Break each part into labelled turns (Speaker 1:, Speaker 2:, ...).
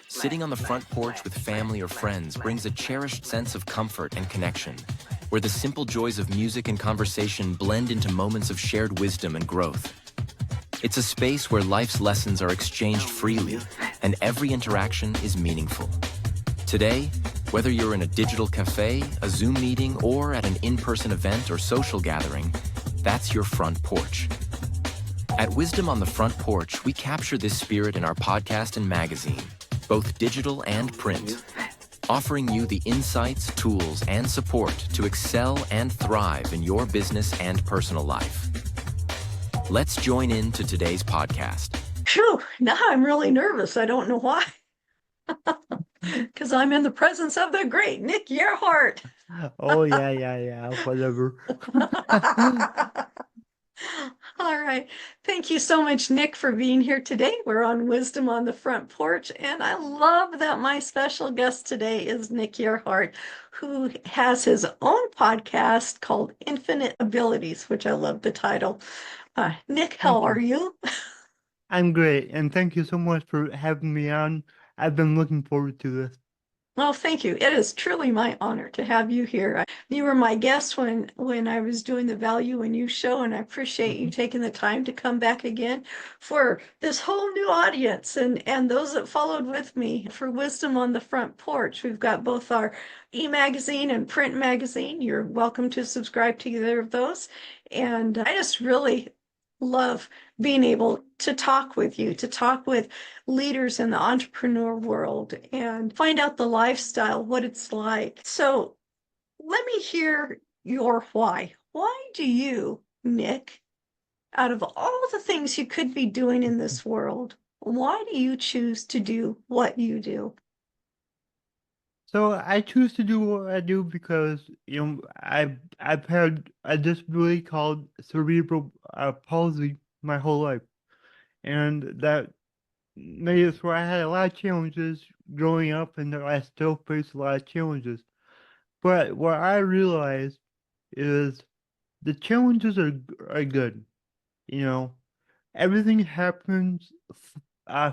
Speaker 1: Sitting on the front porch with family or friends brings a cherished sense of comfort and connection, where the simple joys of music and conversation blend into moments of shared wisdom and growth. It's a space where life's lessons are exchanged freely, and every interaction is meaningful. Today, whether you're in a digital cafe, a Zoom meeting, or at an in-person event or social gathering, that's your front porch. At Wisdom on the Front Porch, we capture this spirit in our podcast and magazine, both digital and print, offering you the insights, tools, and support to excel and thrive in your business and personal life. Let's join in to today's podcast.
Speaker 2: Phew, now I'm really nervous. I don't know why. Because I'm in the presence of the great Nick Yerhart.
Speaker 3: Oh, yeah, whatever.
Speaker 2: All right. Thank you so much, Nick, for being here today. We're on Wisdom on the Front Porch, and I love that my special guest today is Nick Yerhart, who has his own podcast called Infinite Abilities, which I love the title. Nick, how are you?
Speaker 3: I'm great, and thank you so much for having me on. I've been looking forward to this.
Speaker 2: Well, thank you. It is truly my honor to have you here. You were my guest when I was doing the Value in You show, and I appreciate you taking the time to come back again for this whole new audience and those that followed with me for Wisdom on the Front Porch. We've got both our e-magazine and print magazine. You're welcome to subscribe to either of those. And I just really love being able to talk with you, to talk with leaders in the entrepreneur world and find out the lifestyle, what it's like. So let me hear your why. Why do you, Nick, out of all the things you could be doing in this world, why do you choose to do what you do?
Speaker 3: So I choose to do what I do because, I've had a disability called cerebral palsy my whole life. And that made it where I had a lot of challenges growing up, and I still face a lot of challenges. But what I realized is the challenges are good. Everything happens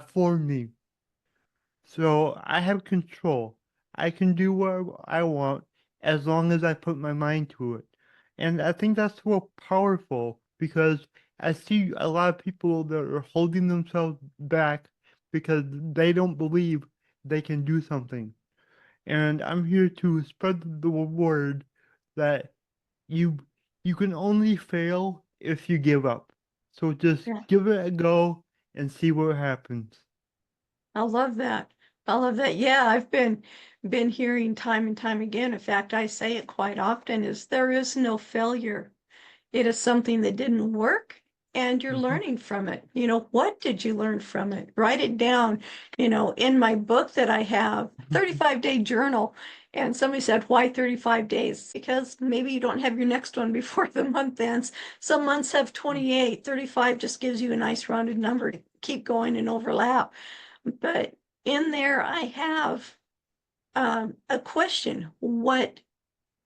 Speaker 3: for me. So I have control. I can do what I want as long as I put my mind to it. And I think that's so powerful because I see a lot of people that are holding themselves back because they don't believe they can do something. And I'm here to spread the word that you can only fail if you give up. So just give it a go and see what happens.
Speaker 2: I love that. I love that. Yeah, I've been hearing time and time again. In fact, I say it quite often is there is no failure. It is something that didn't work and you're learning from it. What did you learn from it? Write it down. In my book that I have, 35-day journal. And somebody said, why 35 days? Because maybe you don't have your next one before the month ends. Some months have 28. 35 just gives you a nice rounded number to keep going and overlap. But in there, I have a question. What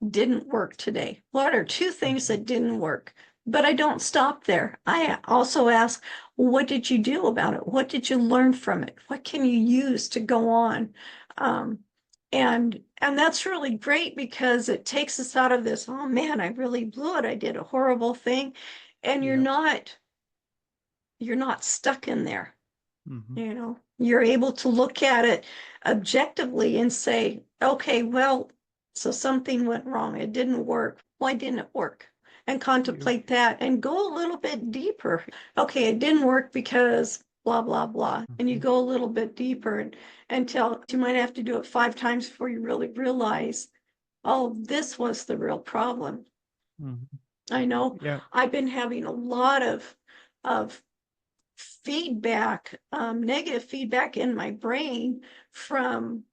Speaker 2: didn't work today? What are two things that didn't work? But I don't stop there. I also ask, what did you do about it? What did you learn from it? What can you use to go on? And that's really great because it takes us out of this, oh man, I really blew it. I did a horrible thing. And you're not stuck in there. You're able to look at it objectively and say, okay, well, so something went wrong. It didn't work. Why didn't it work? And contemplate that and go a little bit deeper. Okay, it didn't work because blah, blah, blah. And you go a little bit deeper until you might have to do it 5 times before you really realize, oh, this was the real problem. I know I've been having a lot of feedback, negative feedback in my brain from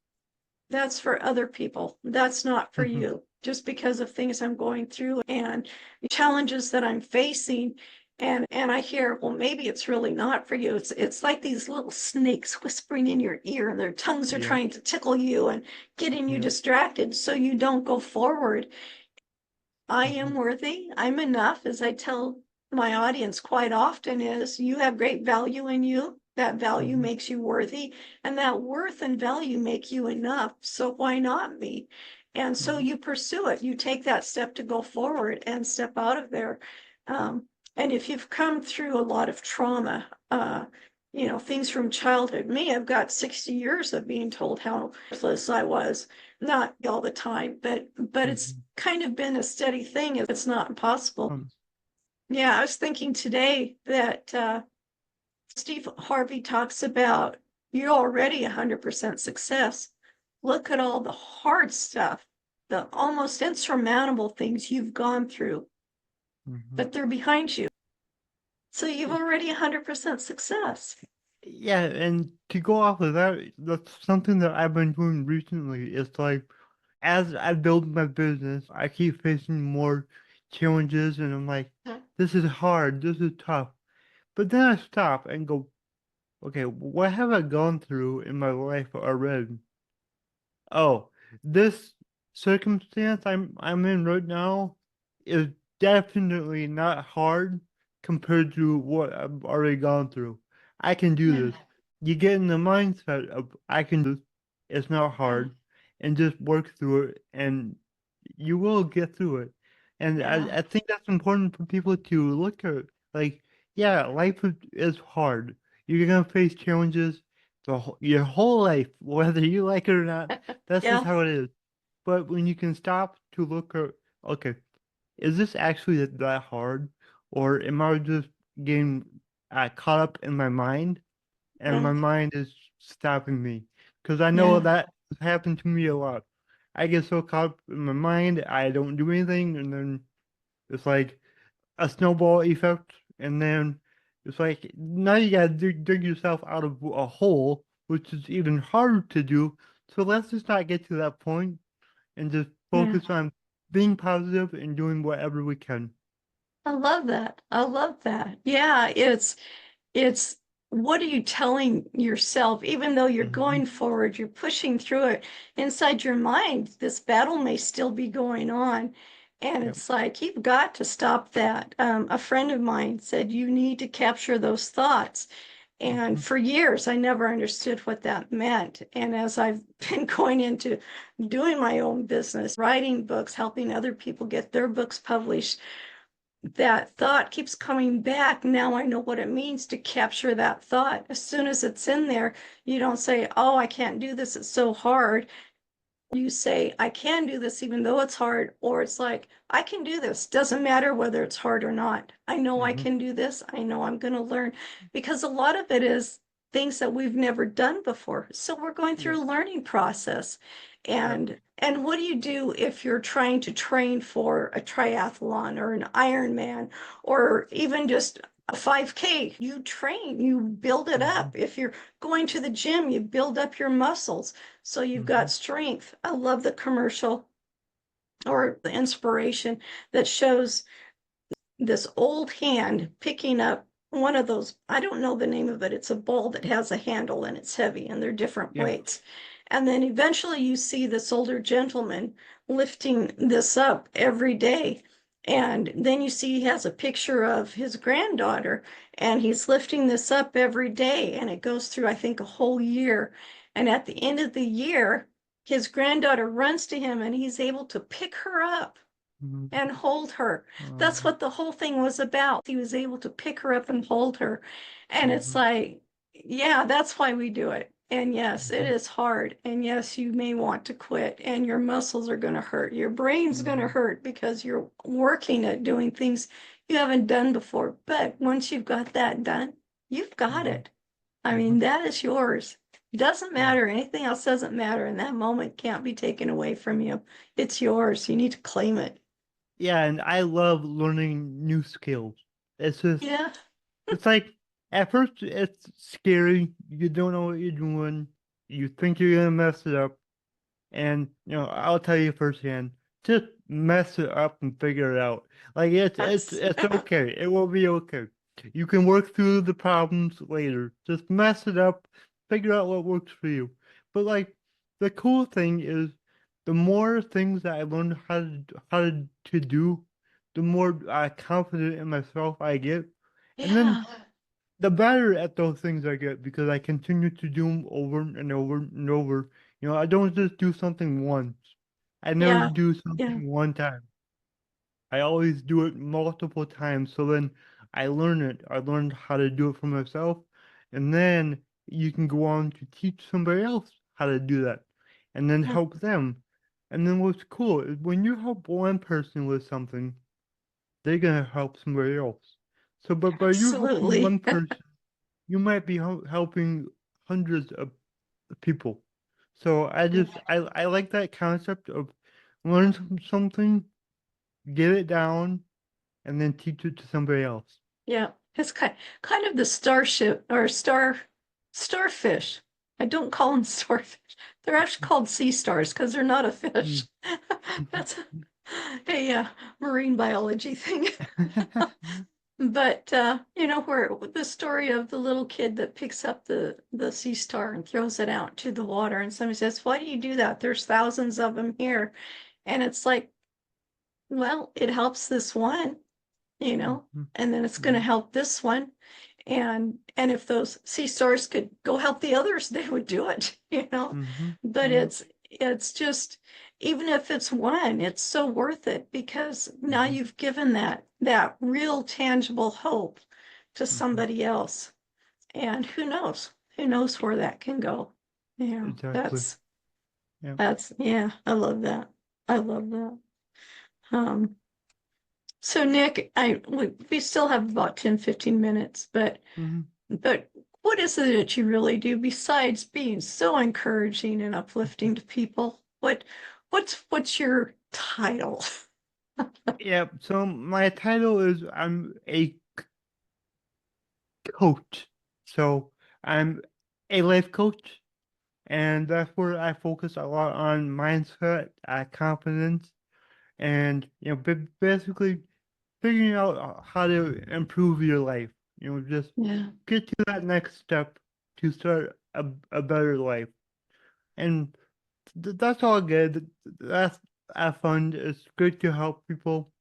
Speaker 2: that's for other people. That's not for you. Just because of things I'm going through and challenges that I'm facing. And I hear, well, maybe it's really not for you. It's like these little snakes whispering in your ear and their tongues are trying to tickle you and getting you distracted so you don't go forward. I am worthy. I'm enough, as I tell my audience quite often is you have great value in you. That value
Speaker 3: Mhm.
Speaker 2: makes you worthy, and that worth and value make you enough. So why not me? And so
Speaker 3: Mhm.
Speaker 2: you pursue it. You take that step to go forward and step out of there. And if you've come through a lot of trauma, things from childhood, me, I've got 60 years of being told how worthless I was, not all the time, but it's
Speaker 3: Mhm.
Speaker 2: kind of been a steady thing. It's not impossible.
Speaker 3: Um,
Speaker 2: Yeah, I was thinking today that Steve Harvey talks about you're already 100% success. Look at all the hard stuff, the almost insurmountable things you've gone through,
Speaker 3: mhm.
Speaker 2: but they're behind you. So you've already 100% success.
Speaker 3: Yeah, and to go off of that, that's something that I've been doing recently. It's like as I build my business, I keep facing more challenges, and I'm like, this is hard, this is tough. But then I stop and go, okay, what have I gone through in my life already? Oh, this circumstance I'm in right now is definitely not hard compared to what I've already gone through. I can do
Speaker 2: Yeah,
Speaker 3: this. You get in the mindset of I can do this. It's not
Speaker 2: yeah,
Speaker 3: hard, and just work through it, and you will get through it. And
Speaker 2: yeah,
Speaker 3: I think that's important for people to look at. Like, yeah, life is hard. You're gonna face challenges your whole life, whether you like it or not. That's just
Speaker 2: yeah,
Speaker 3: how it is. But when you can stop to look at, okay, is this actually that hard? Or am I just getting caught up in my mind and
Speaker 2: yeah,
Speaker 3: my mind is stopping me? Because I know
Speaker 2: yeah,
Speaker 3: that has happened to me a lot. I get so caught up in my mind, I don't do anything, and then it's like a snowball effect, and then it's like now you gotta dig yourself out of a hole, which is even harder to do. So let's just not get to that point and just
Speaker 2: yeah.
Speaker 3: focus on being positive and doing whatever we can.
Speaker 2: I love that. I love that. Yeah, it's what are you telling yourself, even though you're
Speaker 3: Hmm.
Speaker 2: going forward, you're pushing through it inside your mind, this battle may still be going on. And
Speaker 3: Yep.
Speaker 2: it's like, you've got to stop that. A friend of mine said, you need to capture those thoughts. And
Speaker 3: Hmm.
Speaker 2: for years, I never understood what that meant. And as I've been going into doing my own business, writing books, helping other people get their books published, that thought keeps coming back. Now I know what it means to capture that thought. As soon as it's in there, you don't say, oh, I can't do this, it's so hard. You say, I can do this even though it's hard, or it's like, I can do this. Doesn't matter whether it's hard or not. I know I
Speaker 3: Hmm.
Speaker 2: can do this. I know I'm going to learn, because a lot of it is things that we've never done before. So we're going through
Speaker 3: Yep.
Speaker 2: a learning process.
Speaker 3: Yep.
Speaker 2: And what do you do if you're trying to train for a triathlon or an Ironman or even just a 5K? You train, you build it
Speaker 3: Hmm.
Speaker 2: up. If you're going to the gym, you build up your muscles. So you've
Speaker 3: Hmm.
Speaker 2: got strength. I love the commercial or the inspiration that shows this old hand picking up one of those. I don't know the name of it. It's a ball that has a handle and it's heavy and they're different
Speaker 3: Yeah.
Speaker 2: weights. And then eventually you see this older gentleman lifting this up every day. And then you see he has a picture of his granddaughter and he's lifting this up every day. And it goes through, I think, a whole year. And at the end of the year, his granddaughter runs to him and he's able to pick her up
Speaker 3: Hmm.
Speaker 2: and hold her. That's what the whole thing was about. He was able to pick her up and hold her. And it's
Speaker 3: Hmm.
Speaker 2: like, yeah, that's why we do it. And yes, it
Speaker 3: Hmm.
Speaker 2: is hard. And yes, you may want to quit and your muscles are going to hurt. Your brain's going to
Speaker 3: Hmm.
Speaker 2: hurt because you're working at doing things you haven't done before. But once you've got that done, you've got
Speaker 3: Hmm.
Speaker 2: it. I
Speaker 3: Hmm.
Speaker 2: mean, that is yours. Doesn't
Speaker 3: Yeah.
Speaker 2: matter. Anything else doesn't matter. And that moment can't be taken away from you. It's yours. You need to claim it.
Speaker 3: Yeah, and I love learning new skills. It's just
Speaker 2: Yeah.
Speaker 3: it's like at first it's scary. You don't know what you're doing. You think you're gonna mess it up. And I'll tell you firsthand, just mess it up and figure it out. Like
Speaker 2: Yes.
Speaker 3: it's okay. It will be okay. You can work through the problems later. Just mess it up, figure out what works for you. But like the cool thing is the more things that I learned how to do, the more confident in myself I get. And then
Speaker 2: Yeah.
Speaker 3: the better at those things I get because I continue to do them over and over and over. I don't just do something once. I never
Speaker 2: Yeah,
Speaker 3: do
Speaker 2: yeah,
Speaker 3: something one time. I always do it multiple times. So then I learn it. I learned how to do it for myself. And then you can go on to teach somebody else how to do that and then
Speaker 2: yeah,
Speaker 3: help them. And then what's cool is when you help one person with something, they're gonna help somebody else. So, but by you helping
Speaker 2: absolutely.
Speaker 3: one person, you might be helping hundreds of people. So I like that concept of learn something, get it down, and then teach it to somebody else.
Speaker 2: Yeah, it's kind of the starship or starfish. I don't call them starfish. They're actually called sea stars because they're not a fish.
Speaker 3: Mm.
Speaker 2: That's a marine biology thing. But where the story of the little kid that picks up the sea star and throws it out to the water, and somebody says, "Why do you do that? There's thousands of them here." And it's like, well, it helps this one,
Speaker 3: Mhm,
Speaker 2: and then it's going to
Speaker 3: mhm,
Speaker 2: help this one. And if those sea stars could go help the others, they would do it.
Speaker 3: mhm,
Speaker 2: But
Speaker 3: yeah,
Speaker 2: it's just, even if it's one, it's so worth it because now
Speaker 3: mhm,
Speaker 2: you've given that real tangible hope to
Speaker 3: mhm,
Speaker 2: somebody else. And who knows where that can go. Yeah,
Speaker 3: exactly.
Speaker 2: that's
Speaker 3: Yeah.
Speaker 2: that's yeah, I love that. I love that. Um, so Nick, we still have about 10-15 minutes,
Speaker 3: Mhm.
Speaker 2: but what is it that you really do besides being so encouraging and uplifting to people? What's your title?
Speaker 3: Yeah. So my title is I'm a coach. So I'm a life coach, and that's where I focus a lot on mindset, confidence, and basically figuring out how to improve your life. Just
Speaker 2: Yeah,
Speaker 3: get to that next step to start a better life. And that's all good. That's fun. It's good to help people.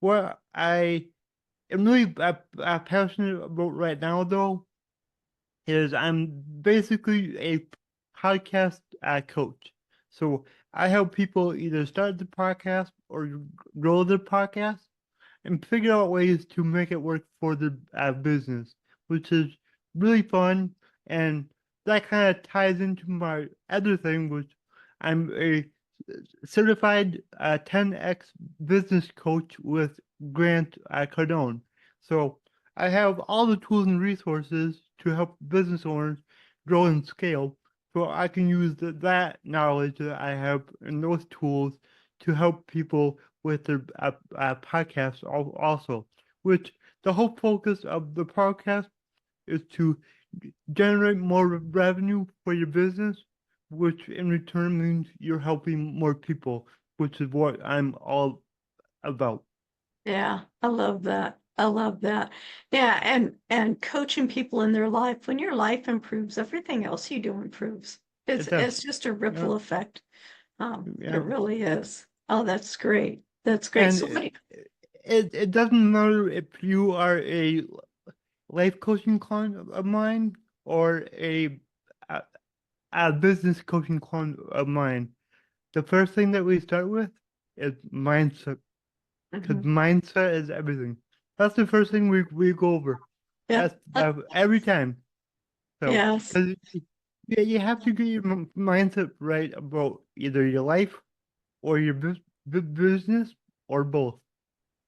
Speaker 3: What I am really passionate about right now, though, is I'm basically a podcast coach. So I help people either start the podcast or grow the podcast and figure out ways to make it work for the business, which is really fun. And that kind of ties into my other thing, which I'm a certified 10x business coach with Grant Cardone. So I have all the tools and resources to help business owners grow and scale. So I can use that knowledge that I have and those tools to help people with their podcasts also, which the whole focus of the podcast is to generate more revenue for your business, which in return means you're helping more people, which is what I'm all about.
Speaker 2: yeah, I love that. I love that. Yeah, and coaching people in their life. When your life improves, everything else you do improves. It's
Speaker 3: It does.
Speaker 2: it's just a
Speaker 3: Yeah,
Speaker 2: ripple effect. It
Speaker 3: yeah.
Speaker 2: really is. Oh, that's great. That's great.
Speaker 3: And
Speaker 2: So many.
Speaker 3: it doesn't matter if you are a life coaching client of mine or a, a business coaching client of mine. The first thing that we start with is mindset, because
Speaker 2: Mhm.
Speaker 3: mindset is everything. That's the first thing we go over.
Speaker 2: Yeah.
Speaker 3: That's every time. So,
Speaker 2: Yes.
Speaker 3: because you have to get your mindset right about either your life or your business or both.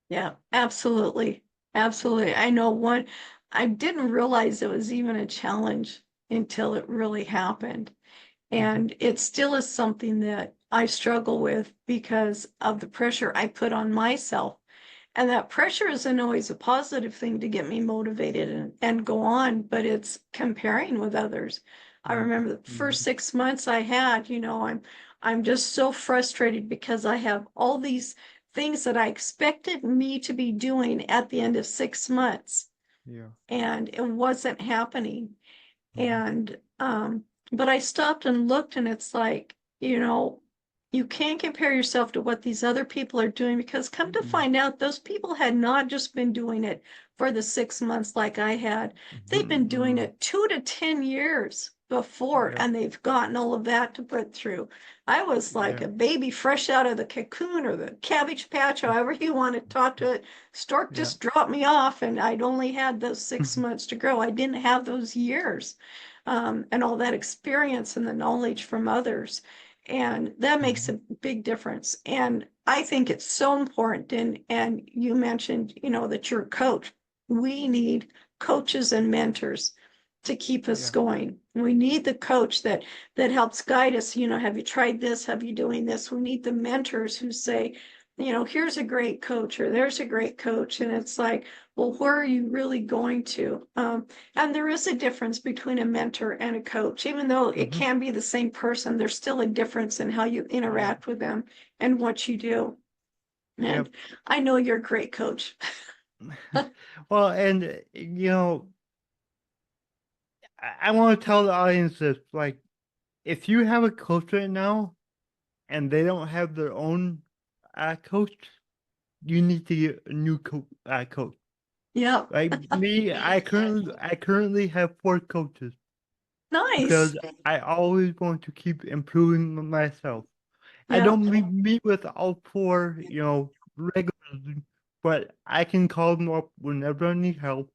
Speaker 2: Yeah, absolutely. Absolutely. I know one, I didn't realize it was even a challenge until it really happened.
Speaker 3: Hmm.
Speaker 2: And it still is something that I struggle with because of the pressure I put on myself. And that pressure isn't always a positive thing to get me motivated and go on, but it's comparing with others. I remember the
Speaker 3: Hmm.
Speaker 2: first 6 months I had, I'm just so frustrated because I have all these things that I expected me to be doing at the end of 6 months,
Speaker 3: Yeah.
Speaker 2: and it wasn't happening.
Speaker 3: Hmm.
Speaker 2: And but I stopped and looked, and it's like, You can't compare yourself to what these other people are doing, because come to find out, those people had not just been doing it for the 6 months like I had. They've been doing
Speaker 3: Mm-hmm.
Speaker 2: it 2 to 10 years before,
Speaker 3: Yep.
Speaker 2: and they've gotten all of that to put through. I was like
Speaker 3: Yeah.
Speaker 2: a baby fresh out of the cocoon or the cabbage patch, however you want to talk to it. Stork
Speaker 3: Yeah.
Speaker 2: just dropped me off, and I'd only had those 6 months to grow. I didn't have those years, and all that experience and the knowledge from others. And that makes
Speaker 3: Mhm.
Speaker 2: a big difference. And I think it's so important. And you mentioned, that you're a coach. We need coaches and mentors to keep us
Speaker 3: Yeah.
Speaker 2: going. We need the coach that helps guide us. Have you tried this? Have you doing this? We need the mentors who say, here's a great coach, or there's a great coach. And it's like, well, where are you really going to? And there is a difference between a mentor and a coach. Even though it
Speaker 3: Hmm.
Speaker 2: can be the same person, there's still a difference in how you
Speaker 3: Yeah.
Speaker 2: interact with them and what you do. And
Speaker 3: Yep.
Speaker 2: I know you're a great coach.
Speaker 3: Well, and I want to tell the audience this, like, if you have a coach right now and they don't have their own coach, you need to get a new coach.
Speaker 2: Yeah.
Speaker 3: Like me, I currently have 4 coaches
Speaker 2: Nice.
Speaker 3: because I always want to keep improving myself. I
Speaker 2: Yeah.
Speaker 3: don't meet with all 4, regularly, but I can call them up whenever I need help.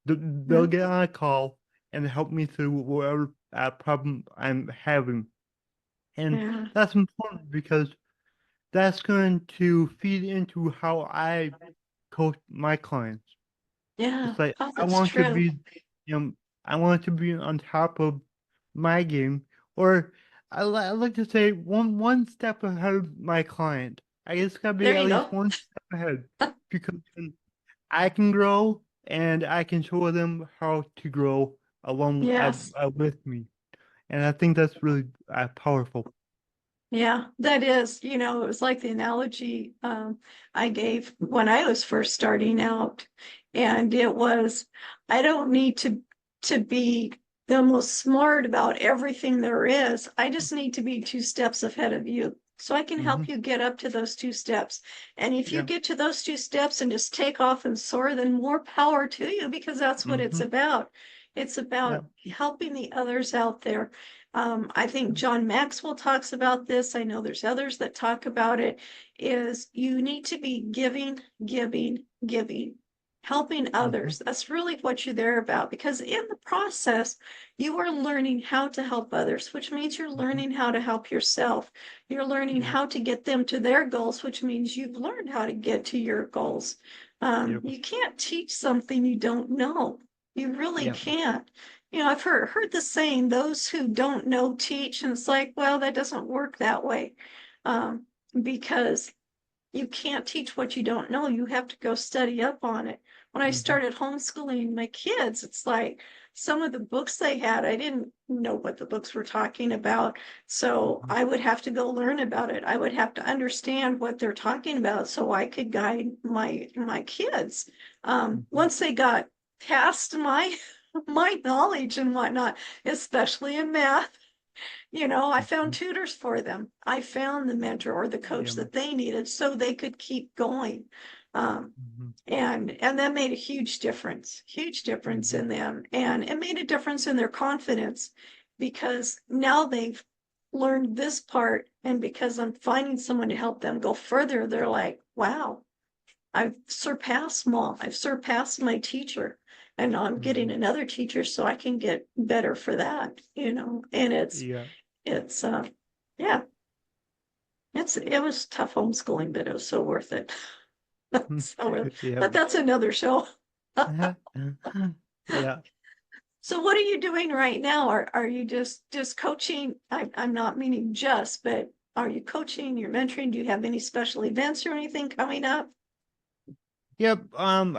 Speaker 3: They'll
Speaker 2: Yeah.
Speaker 3: get on a call and help me through whatever problem I'm having. And
Speaker 2: Yeah.
Speaker 3: that's important because that's going to feed into how I coach my clients.
Speaker 2: Yeah.
Speaker 3: It's like
Speaker 2: Oh,
Speaker 3: I
Speaker 2: that's
Speaker 3: want to
Speaker 2: true.
Speaker 3: be, I want to be on top of my game, or I like to say one step ahead of my client. I just gotta be
Speaker 2: There
Speaker 3: at
Speaker 2: you
Speaker 3: least
Speaker 2: go.
Speaker 3: one step ahead because then I can grow and I can show them how to grow along
Speaker 2: Yes.
Speaker 3: with me, and I think that's really powerful.
Speaker 2: Yeah, that is, it was like the analogy I gave when I was first starting out. And it was, I don't need to be the most smart about everything there is. I just need to be 2 steps ahead of you. So I can
Speaker 3: Hmm.
Speaker 2: help you get up to those 2 steps. And if you
Speaker 3: Yeah.
Speaker 2: get to those 2 steps and just take off and soar, then more power to you, because that's what it's
Speaker 3: Hmm.
Speaker 2: about. It's
Speaker 3: Yeah.
Speaker 2: about helping the others out there. I think John Maxwell talks about this. I know there's others that talk about it, is you need to be giving, giving, giving, helping
Speaker 3: Hmm.
Speaker 2: others. That's really what you're there about, because in the process, you are learning how to help others, which means you're
Speaker 3: Hmm.
Speaker 2: learning how to help yourself. You're learning
Speaker 3: Yep.
Speaker 2: how to get them to their goals, which means you've learned how to get to your goals.
Speaker 3: Yep.
Speaker 2: You can't teach something you don't know. You really
Speaker 3: Yep.
Speaker 2: can't. I've heard the saying, those who don't know teach, and it's like, well, that doesn't work that way. Um, because you can't teach what you don't know. You have to go study up on it. When I
Speaker 3: Hmm.
Speaker 2: started homeschooling my kids, it's like some of the books they had, I didn't know what the books were talking about. So
Speaker 3: Hmm.
Speaker 2: I would have to go learn about it. I would have to understand what they're talking about so I could guide my kids.
Speaker 3: Hmm.
Speaker 2: Once they got past my my knowledge and whatnot, especially in math, I found
Speaker 3: Hmm.
Speaker 2: tutors for them. I found the mentor or the coach
Speaker 3: Yeah.
Speaker 2: that they needed so they could keep going. Um,
Speaker 3: Hmm.
Speaker 2: and that made a huge difference
Speaker 3: Hmm.
Speaker 2: in them. And it made a difference in their confidence, because now they've learned this part. And because I'm finding someone to help them go further, they're like, wow, I've surpassed mom. I've surpassed my teacher. And now I'm getting
Speaker 3: Hmm.
Speaker 2: another teacher so I can get better for that. And
Speaker 3: Yeah.
Speaker 2: it's yeah, it was tough homeschooling, but it was so worth it.
Speaker 3: Yep.
Speaker 2: But that's another show.
Speaker 3: Yeah.
Speaker 2: So what are you doing right now? Are you just coaching? I'm not meaning just, but are you coaching, you're mentoring? Do you have any special events or anything coming up?
Speaker 3: Yep. I'm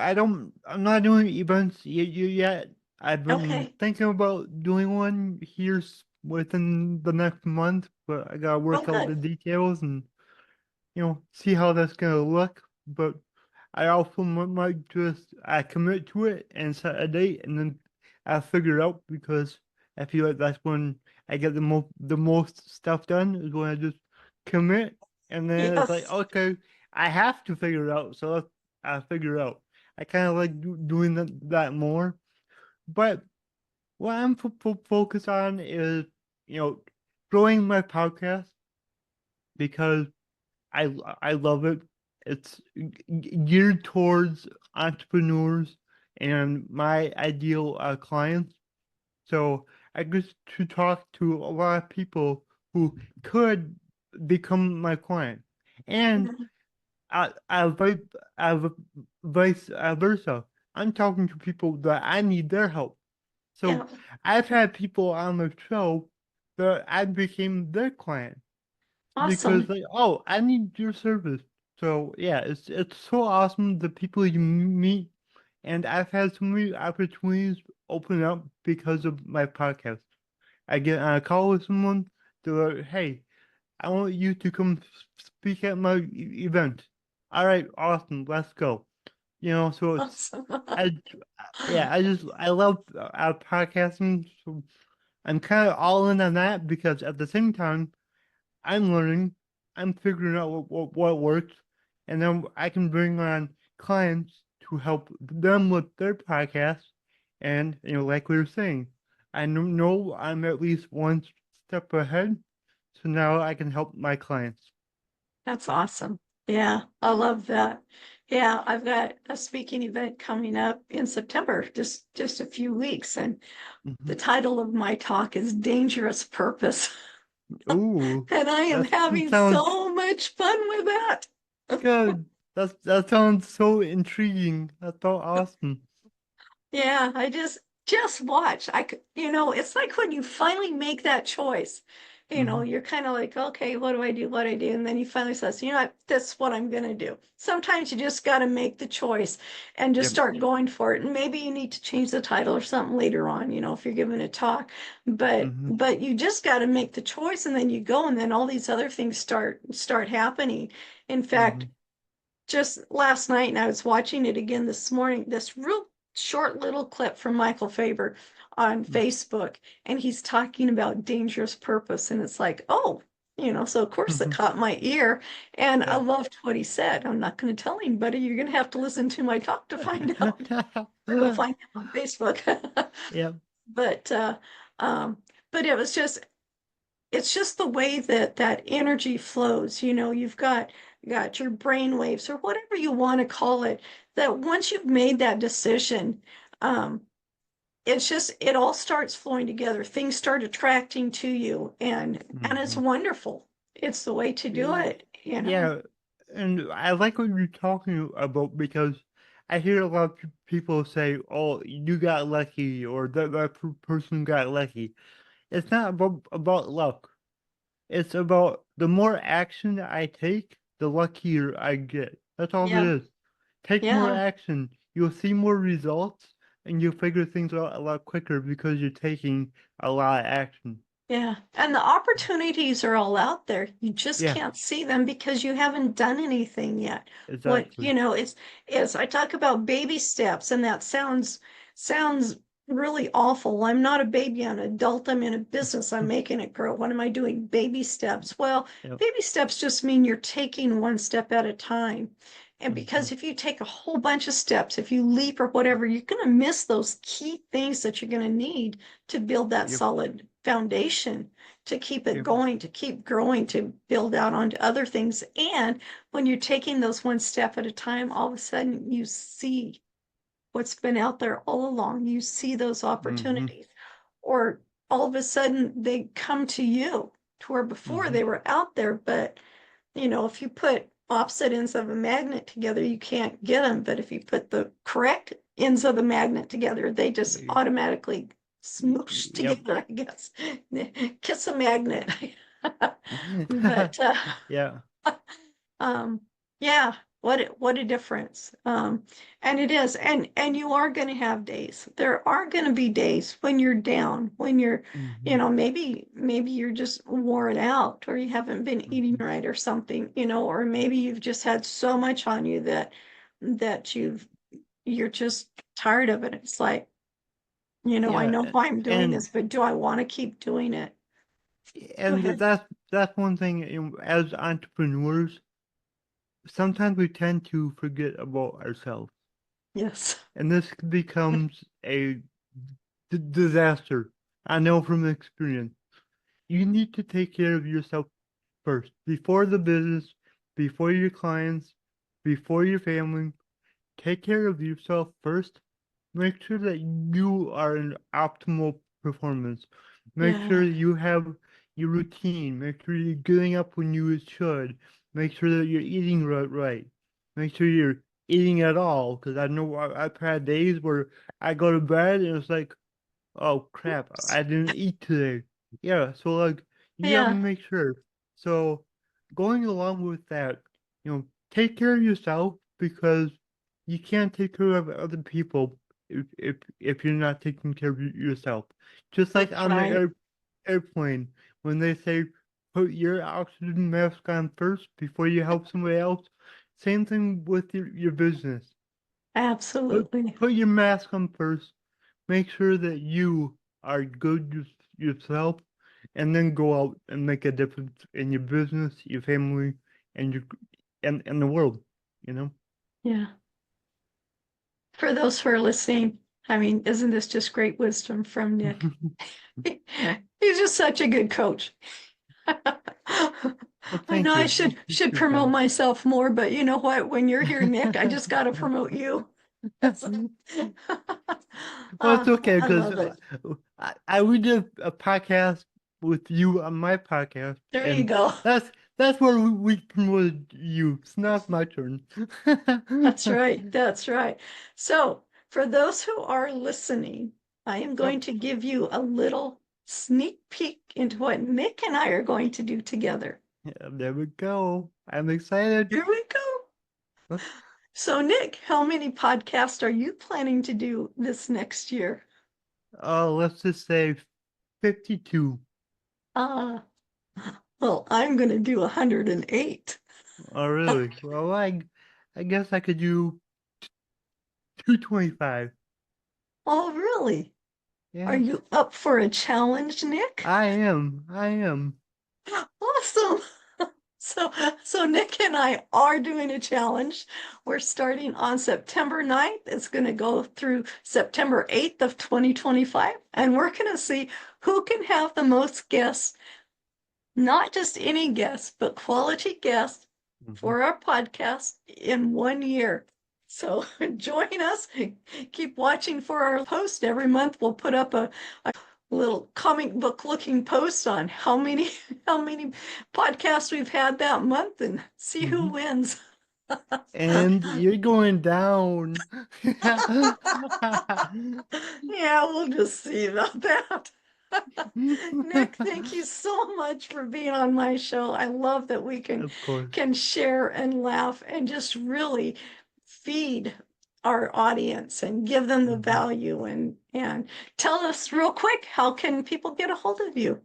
Speaker 3: not doing events yet. I've been
Speaker 2: Okay.
Speaker 3: thinking about doing one here within the next month, but I gotta
Speaker 2: Oh,
Speaker 3: work out the
Speaker 2: good.
Speaker 3: details and see how that's gonna look. But I also might just commit to it and set a date, and then I figure it out because I feel like that's when I get the most stuff done is when I just commit, and then it's like,
Speaker 2: Yes.
Speaker 3: okay, I have to figure it out, so let's figure it out. I kind of like doing that more. But what I'm focused on is, you know, growing my podcast because I love it. It's geared towards entrepreneurs and my ideal clients. So I get to talk to a lot of people who could become my client, and
Speaker 2: Mhm.
Speaker 3: I vice versa. I'm talking to people that I need their help. So
Speaker 2: Yeah.
Speaker 3: I've had people on the show that I became their client because
Speaker 2: Awesome.
Speaker 3: like, oh, I need your service. So yeah, it's so awesome the people you meet, and I've had so many opportunities open up because of my podcast. I get on a call with someone, they're like, hey, I want you to come speak at my event. All right, awesome, let's go. So
Speaker 2: Awesome.
Speaker 3: I, yeah, I love podcasting. So I'm kind of all in on that because at the same time, I'm learning, I'm figuring out what works, and then I can bring on clients to help them with their podcast. And like we were saying, I know I'm at least one step ahead, so now I can help my clients.
Speaker 2: That's awesome. Yeah, I love that. Yeah, I've got a speaking event coming up in September, just a few weeks, and
Speaker 3: Hmm.
Speaker 2: the title of my talk is Dangerous Purpose.
Speaker 3: Ooh,
Speaker 2: And I am
Speaker 3: that
Speaker 2: having
Speaker 3: sounds
Speaker 2: so much fun with that.
Speaker 3: good. That sounds so intriguing. That's so awesome.
Speaker 2: Yeah, I just watch. It's like when you finally make that choice,
Speaker 3: Hmm.
Speaker 2: you're kind of like, okay, what do I do? What do I do? And then you finally says, what, that's what I'm gonna do. Sometimes you just got to make the choice and just
Speaker 3: Yep.
Speaker 2: start going for it. And maybe you need to change the title or something later on, if you're giving a talk. But
Speaker 3: Hmm.
Speaker 2: but you just got to make the choice and then you go and then all these other things start happening. In fact,
Speaker 3: Hmm.
Speaker 2: just last night, and I was watching it again this morning, this real short little clip from Michael Faber on Facebook, and he's talking about dangerous purpose. And it's like, oh, so of course it
Speaker 3: Hmm.
Speaker 2: caught my ear, and I
Speaker 3: Yeah.
Speaker 2: loved what he said. I'm not going to tell anybody. You're going to have to listen to my talk to find out, or go find him on Facebook.
Speaker 3: Yeah.
Speaker 2: But um, but it's just the way that that energy flows. You've got your brain waves or whatever you want to call it, that once you've made that decision, um it all starts flowing together, things start attracting to you, and it's
Speaker 3: Hmm.
Speaker 2: wonderful. It's the way to do it.
Speaker 3: Yeah, and I like what you're talking about because I hear a lot of people say, "Oh, you got lucky," or that person got lucky. It's not about luck. It's about the more action I take, the luckier I get. That's all it
Speaker 2: Yeah,
Speaker 3: is. Take more
Speaker 2: yeah.
Speaker 3: action, you'll see more results, and you'll figure things out a lot quicker because you're taking a lot of action.
Speaker 2: Yeah, and the opportunities are all out there. You just
Speaker 3: Yeah,
Speaker 2: can't see them because you haven't done anything yet. What,
Speaker 3: exactly.
Speaker 2: it's I talk about baby steps, and that sounds really awful. I'm not a baby, I'm an adult, I'm in a business, I'm making it grow. What am I doing? Baby steps. Well,
Speaker 3: Yep.
Speaker 2: baby steps just mean you're taking one step at a time. And
Speaker 3: Hmm.
Speaker 2: because if you take a whole bunch of steps, if you leap or whatever, you're going to miss those key things that you're going to need to build that
Speaker 3: Yep.
Speaker 2: solid foundation, to keep it
Speaker 3: Yep.
Speaker 2: going, to keep growing, to build out onto other things. And when you're taking those one step at a time, all of a sudden you see what's been out there all along. You see those
Speaker 3: Hmm.
Speaker 2: opportunities, or all of a sudden they come to you, to where before
Speaker 3: Hmm.
Speaker 2: they were out there. But if you put opposite ends of a magnet together, you can't get them. But if you put the correct ends of the magnet together, they just automatically smoosh
Speaker 3: Yep.
Speaker 2: together, I guess. Kiss a magnet. But
Speaker 3: Yeah.
Speaker 2: um, yeah, what a difference. And it is, and you are going to have days. There are going to be days when you're down, when you're,
Speaker 3: Hmm.
Speaker 2: maybe you're just worn out, or you haven't been eating
Speaker 3: Hmm.
Speaker 2: right or something, or maybe you've just had so much on you that you're just tired of it. It's like, I know
Speaker 3: Yeah.
Speaker 2: why I'm doing
Speaker 3: And
Speaker 2: this, but do I want to keep doing it? Go
Speaker 3: and
Speaker 2: ahead.
Speaker 3: that's that's one thing as entrepreneurs. Sometimes we tend to forget about ourselves,
Speaker 2: Yes.
Speaker 3: and this becomes a disaster. I know from experience. You need to take care of yourself first, before the business, before your clients, before your family. Take care of yourself first. Make sure that you are in optimal performance. Make sure
Speaker 2: Yeah.
Speaker 3: you have your routine. Make sure you're getting up when you should. Make sure that you're eating right. Make sure you're eating at all. Because I know I've had days where I go to bed and it's like, oh crap, I didn't eat today. Yeah, so like you have to
Speaker 2: Yeah.
Speaker 3: make sure. So going along with that, take care of yourself because you can't take care of other people if you're not taking care of yourself. Just like
Speaker 2: That's
Speaker 3: on the
Speaker 2: right.
Speaker 3: airplane, when they say put your oxygen mask on first before you help somebody else. Same thing with your business. Put
Speaker 2: Absolutely.
Speaker 3: put your mask on first. Make sure that you are good yourself, and then go out and make a difference in your business, your family, and your and the world. You know.
Speaker 2: Yeah. For those who are listening, I mean, isn't this just great wisdom from Nick? He's just such a good coach.
Speaker 3: Well,
Speaker 2: I
Speaker 3: thank
Speaker 2: know I
Speaker 3: you. I
Speaker 2: should
Speaker 3: appreciate
Speaker 2: promote
Speaker 3: that.
Speaker 2: myself more, but you know what? When you're here, Nick, I just got to promote you.
Speaker 3: Well, it's okay
Speaker 2: I
Speaker 3: because
Speaker 2: love it.
Speaker 3: I we did a podcast with you on my podcast,
Speaker 2: There you
Speaker 3: and
Speaker 2: go.
Speaker 3: that's where we promoted you. It's not my turn.
Speaker 2: That's right. That's right. So, for those who are listening, I am
Speaker 3: Yep.
Speaker 2: going to give you a little sneak peek into what Nick and I are going to do together.
Speaker 3: Yeah, there we go. I'm excited.
Speaker 2: Here we go. So, Nick, how many podcasts are you planning to do this next year?
Speaker 3: Let's just say 52.
Speaker 2: Uh, well, I'm going to do 108.
Speaker 3: Oh, really? Well, I guess I could do 225.
Speaker 2: Oh, really? Are
Speaker 3: Yeah,
Speaker 2: you up for a challenge, Nick?
Speaker 3: I am. I am.
Speaker 2: Awesome. So, so Nick and I are doing a challenge. We're starting on September 9th. It's going to go through September 8th of 2025. And we're going to see who can have the most guests, not just any guests, but quality guests
Speaker 3: Mhm.
Speaker 2: for our podcast in 1 year. So join us. Keep watching for our post. Every month we'll put up a little comic book looking post on how many podcasts we've had that month and see who
Speaker 3: Mhm.
Speaker 2: wins.
Speaker 3: And you're going down.
Speaker 2: Yeah, we'll just see about that. Nick, thank you so much for being on my show. I love that we
Speaker 3: Of course.
Speaker 2: can share and laugh and just really feed our audience and give them the
Speaker 3: Mhm.
Speaker 2: value and tell us real quick, how can people get a hold of you?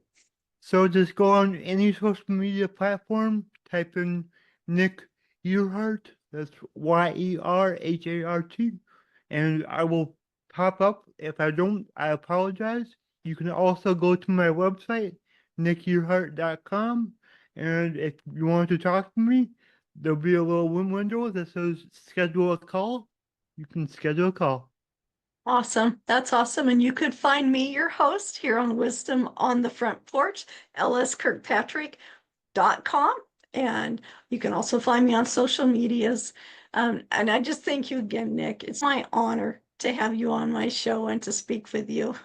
Speaker 3: So just go on any social media platform, type in Nick Yerhart, that's Yerhart, and I will pop up. If I don't, I apologize. You can also go to my website, nickyerhart.com, and if you want to talk to me, there'll be a little window that says schedule a call. You can schedule a call.
Speaker 2: Awesome. That's awesome. And you could find me, your host, here on Wisdom on the Front Porch, lskirkpatrick.com. And you can also find me on social medias. And I just thank you again, Nick. It's my honor to have you on my show and to speak with you.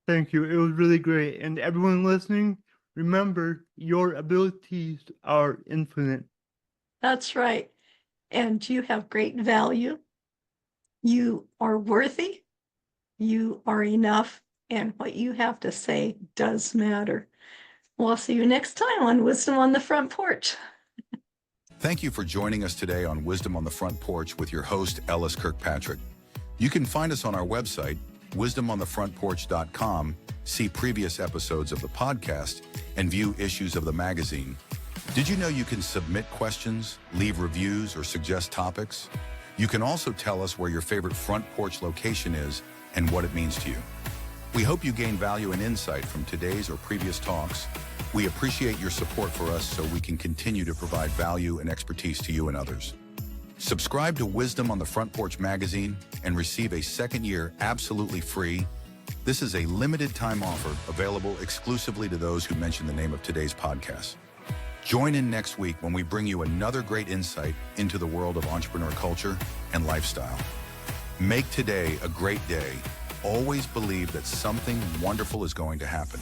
Speaker 3: Thank you. It was really great. And everyone listening, remember your abilities are infinite.
Speaker 2: That's right. And you have great value. You are worthy. You are enough. And what you have to say does matter. We'll see you next time on Wisdom on the Front Porch.
Speaker 4: Thank you for joining us today on Wisdom on the Front Porch with your host, Ellis Kirkpatrick. You can find us on our website, wisdomonthefrontporch.com, see previous episodes of the podcast, and view issues of the magazine. Did you know you can submit questions, leave reviews, or suggest topics? You can also tell us where your favorite front porch location is and what it means to you. We hope you gain value and insight from today's or previous talks. We appreciate your support for us so we can continue to provide value and expertise to you and others. Subscribe to Wisdom on the Front Porch magazine and receive a second year absolutely free. This is a limited time offer available exclusively to those who mention the name of today's podcast. Join in next week when we bring you another great insight into the world of entrepreneur culture and lifestyle. Make today a great day. Always believe that something wonderful is going to happen.